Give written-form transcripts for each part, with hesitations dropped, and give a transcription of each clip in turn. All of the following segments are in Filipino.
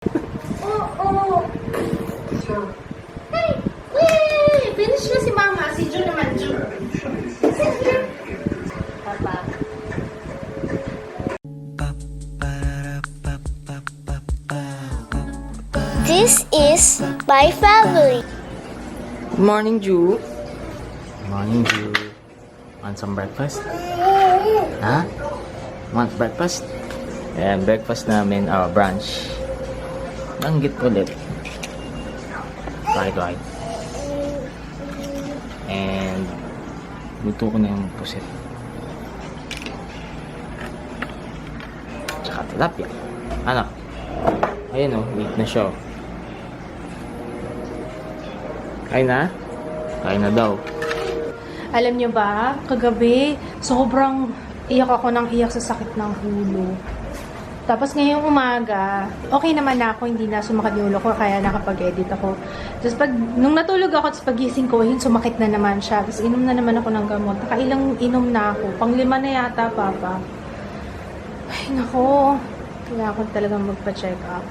Oo. Hey! Yay! Finish na si Mama. Si Jun naman, Jun. Papa. This is my family. Good morning, Ju. Morning, Ju. Want some breakfast? Ha? Want breakfast? Ayan, breakfast namin, brunch. Langgit ulit. Kahit. And, luto ko na yung pusit. Tsaka tilapia. Ano? Ayun o, eat na siya. Kain na? Kain na daw. Alam niyo ba, kagabi, sobrang iyak ako ng iyak sa sakit ng ulo. Tapos ngayong umaga, okay naman na ako, hindi na sumakit yung ulo ko, kaya nakapag-edit ako. Tapos nung natulog ako, tapos pagising ko, yun, sumakit na naman siya. Tapos inom na naman ako ng gamot. Nakailang inom na ako. Pang-5 na yata, Papa. Ay, nako. Kaya ako talagang magpa-check up.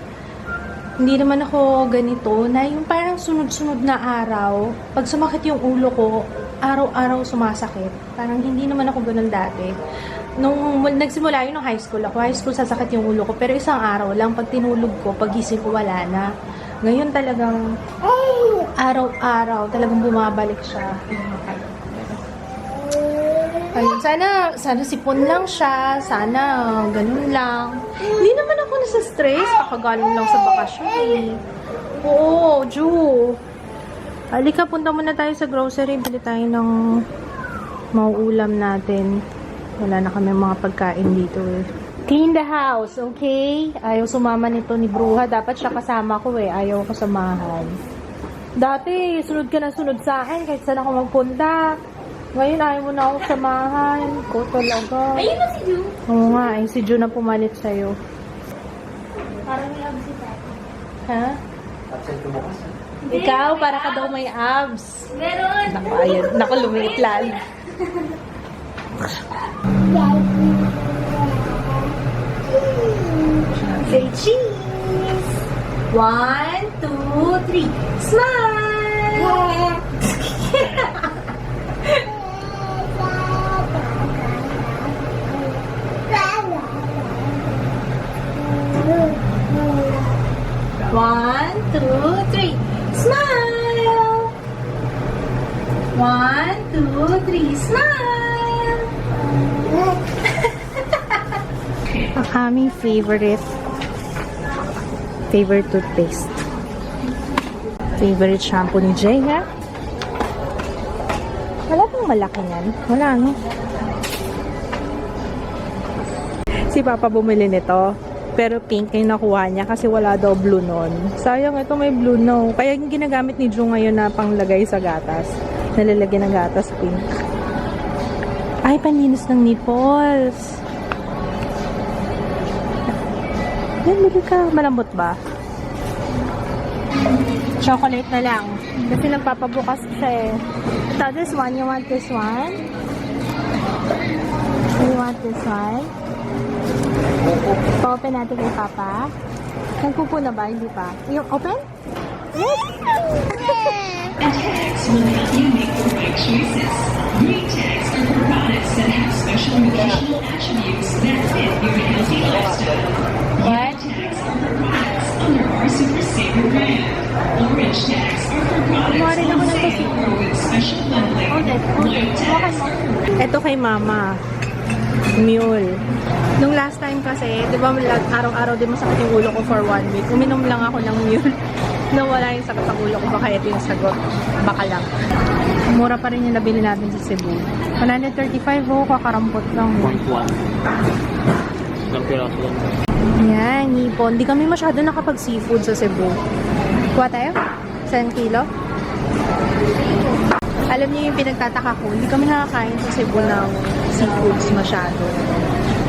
Hindi naman ako ganito, na yung parang sunod-sunod na araw, pag sumakit yung ulo ko, araw-araw sumasakit. Parang hindi naman ako ganun dati. Nung nagsimula yun ng high school sasakit yung ulo ko. Pero isang araw lang, pag tinulog ko, pagising ko, wala na. Ngayon talagang, araw-araw, talagang bumabalik siya. Ayun, sana sipon lang siya, sana ganun lang. Hindi naman ako nasa-stress, kakagaling lang sa bakasyon eh. Oo, Ju. Halika, punta muna tayo sa grocery, bili tayo ng mauulam natin. Wala na kami mga pagkain dito eh. Clean the house, okay? Ayaw sumama nito ni Bruha, dapat siya kasama ko eh, ayaw ko samahan. Dati, sunod ka na sunod sa akin, kahit saan ako magpunta. Ngayon, ayaw mo na akong samahan. Ko talaga. Ayun na si Ju. Oo nga, ay si Ju na pumalit sa'yo. Parang may abs si Tati. Ha? Ikaw, para ka daw may abs. Meron. Naku, ayun. Naku, lumiit lang. Say cheese! 1, 2, 3. Smile! One, two, three. Smile! 1, 2, 3. Smile! Ang aming favorite toothpaste. Favorite shampoo ni Jay, ha? Wala bang malaki yan? Wala, no? Si Papa bumili nito. Pero pink yung nakuha niya kasi wala daw blue nun. Sayang, ito may blue no. Kaya yung ginagamit ni Ju ngayon na panglagay sa gatas. Nalalagyan ng gatas pink. Ay, panlinis ng nipples. Yan, bili ka. Malambot ba? Chocolate na lang. Kasi nagpapabukas siya eh. Ito, this one. You want this one? You want this one? Pa-open natin kay Papa. Nagpupo na ba? Hindi pa. Yung open? Yes! Tags will help you make the right choices. Green tags are for products that have special nutritional attributes that fit your healthy lifestyle. What? Tags are for products under our Super Saver brand. Orange tags are for products on sale or with special bundling. White tags are for Ito kay Mama. Mule. Nung last time kasi, di ba araw-araw din masakit yung ulo ko for 1 week. Uminom lang ako ng Mule. Nawala yung sakit ng ulo ko. Baka ito yung sagot. Baka lang. Mura pa rin yung nabili natin sa Cebu. 135 oh, kakarampot lang. 0.1. Ilang piraso lang. Yan, hipon. Di kami masyado nakapag-seafood sa Cebu. Kuha tayo? 1 kilo? Alam niyo yung pinagtataka ko, hindi kami nakakain sa Cebu ng seafoods masyado.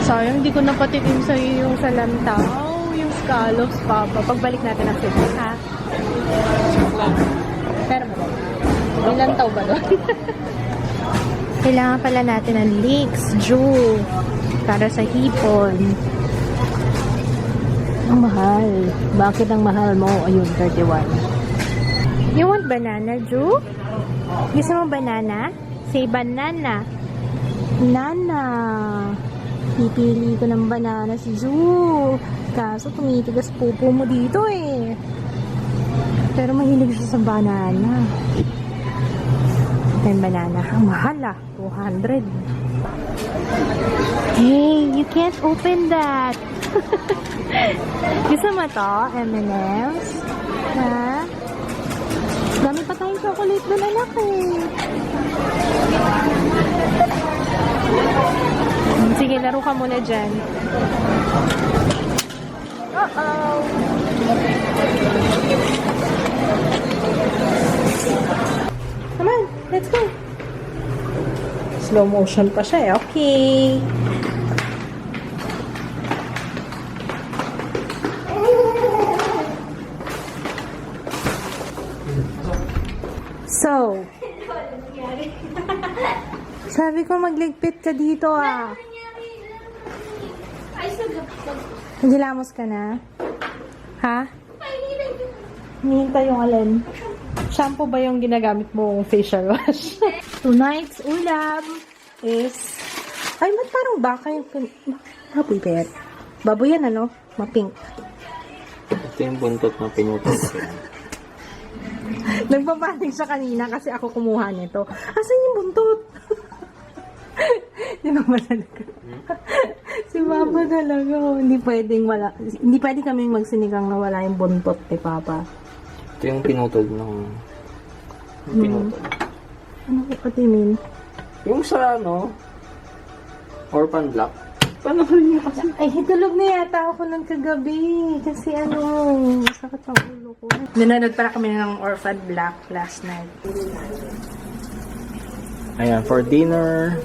Sayang, hindi ko napatikim sa iyo yung salantaw, yung scallops, Papa. Pagbalik natin ng Cebu, ha? Pero ba? May lantaw ba doon? Kailangan pala natin ng leeks, Ju, para sa hipon. Ang mahal. Bakit ang mahal mo? Ayun, 31. You want banana, Ju? Gusto mo banana? Say banana. Nana. Pipili ko ng banana si Ju. Kaso tumitigas pupo mo dito eh. Pero mahilig siya sa banana. 10 banana. Ang mahal ah. 200. Hey, you can't open that. Gusto mo to? M&M's? Ha? Dami pa tayong chocolate doon, anak eh. Sige, laro ka muna dyan. Uh-oh. Come on, let's go. Slow motion pa siya eh. Okay. So, sabi ko magligpit ka dito ah. Nagilamos ka na? Ha? Hinihintay yung alin? Shampoo ba yung ginagamit mong facial wash? Tonight's ulam is... Ay, ba't parang baka yung... Happy pet. Baboy yan, ano? Ma-pink. Ito yung buntot na pinutol ko. Nagpapanik siya kanina kasi ako kumuha nito. Asan yung buntot? Di ba talaga? Si Papa talaga. Hindi pwedeng wala. Hindi pwede kaming magsinigang na wala yung buntot ni Papa. Ito yung pinutol ng... Pinutol. Ano ko mean? Yung sa ano, orphan block. Paano rin yung kasi? Ay, hitulog na yata ako ng kagabi. Kasi ano, sakit ang ulo ko. Nanonood para kami ng Orphan Black last night. Ayan, for dinner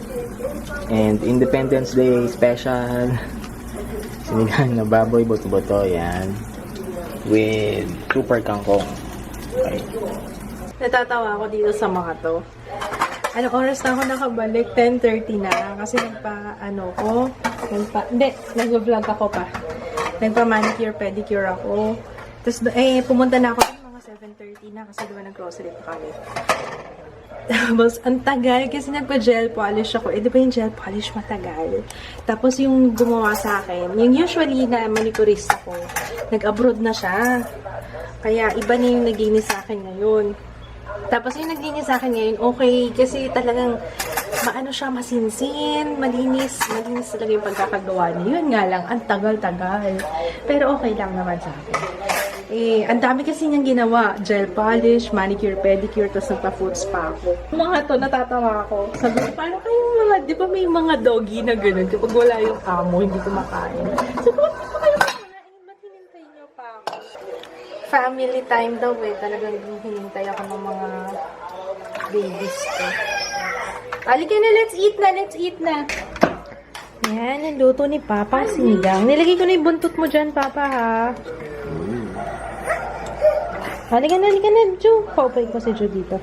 and Independence Day special. Sinigang na baboy, buto-buto, yan. With super kangkong. Okay. Natatawa ako dito sa mga to. Anong oras na ako nakabalik? 10:30 na. Kasi nag-vlog ako pa. Nagpa-manicure, pedicure ako. Tapos, pumunta na ako mga 7:30 na kasi diba nag-grocery pa kami. Tapos, ang tagal kasi nagpa-gel polish ako. Di ba yung gel polish matagal? Tapos, yung gumawa sa akin, yung usually na manicurist ako, nag-abroad na siya. Kaya, iba na yung naglinis sa akin ngayon. Tapos yung naglinis sa akin ngayon, okay, kasi talagang maano siya, masinsin, malinis talaga yung pagkakagawa niya. Yun nga lang, ang tagal-tagal. Pero okay lang naman sa akin. Ang dami kasi niyang ginawa. Gel polish, manicure, pedicure, tapos nagpa-foot spa ako. Mga to, natatawa ako. Sabi ko, paano kayong mga, di ba may mga doggy na gano'n? Kapag wala yung amo, hindi kumakain. Sabi ko, ba't pa kayo kumakain? Ba't hinintay niyo pa ako? Family time daw eh. Talagang hinintay ako ng mga babies ko. Halika na, let's eat na. Yan, niluto ni Papa, sinigang. Nilagay ko na yung buntot mo dyan, Papa, ha? Halika na, Ju. Paupay ko si Ju dito.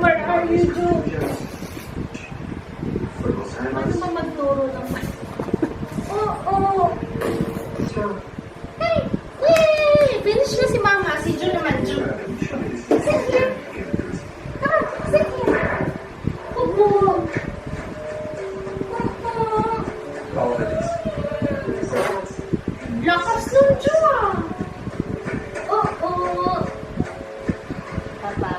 Where are you, Ju? Ano ba magturo ng... Oo. Hey! Yay! Finish na si Mama. Si Ju naman, Ju. Sit here. Come on, sit here. Pupo. Lakas ng Ju, ah. Oo. Papa.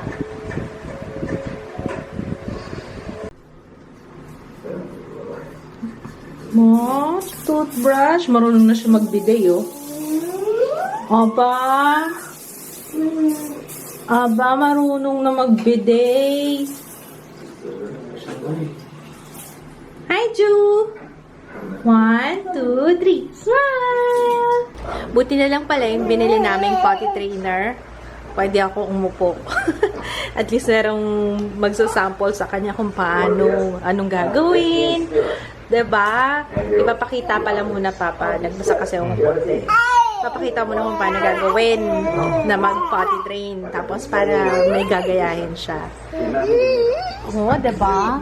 Mas, toothbrush. Marunong na siya magbiday, oh. Aba, marunong na magbiday. Hi, Ju! 1, 2, 3. Smile! Buti na lang pala yung binili naming potty trainer. Pwede ako umupo. At least merong magsasample sa kanya kung paano, anong gagawin. Diba? Ipapakita pala muna, Papa. Nagbasa kasi akong konti. Papakita mo na kung paano gagawin na mag-potty train. Tapos para may gagayahin siya. Oo, diba?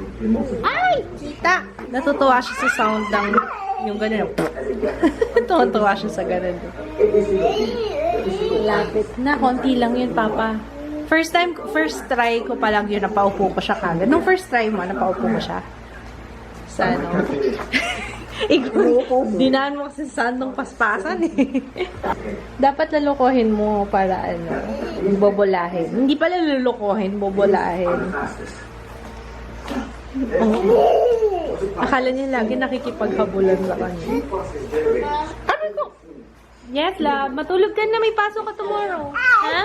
Ay! Kita! Natutuwa siya sa sound ng Yung ganun. Tuwan-tuwa siya sa ganun. Lapit na. Konti lang yun, Papa. First try ko pa lang yun, napaupo ko siya kagad. Nung first try mo, napaupo ko siya. Sa ano? Dinaan mo kasi sa sandong paspasan eh. Dapat lulukohin mo para ano, bobolahin. Hindi pala lulukohin, bobolahin. Oh. Akala niya lagi nakikipaghabulan sa kanya. Ano ko? Yes, love. Matulog ka na, may pasok ka tomorrow. Ha?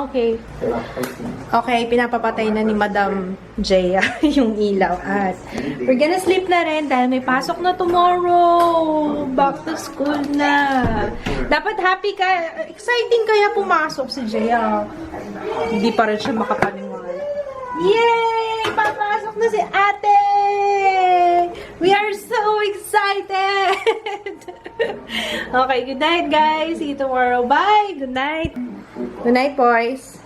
Okay. Okay, pinapapatay na ni Madam Jaya yung ilaw. At we're gonna sleep na rin dahil may pasok na tomorrow. Back to school na. Dapat happy ka. Exciting kaya pumasok si Jaya. Hindi pa rin siya makapaniwala. Yay! Papasok na si ate! We are so excited! Okay, good night, guys. See you tomorrow. Bye! Good night. Good night, boys.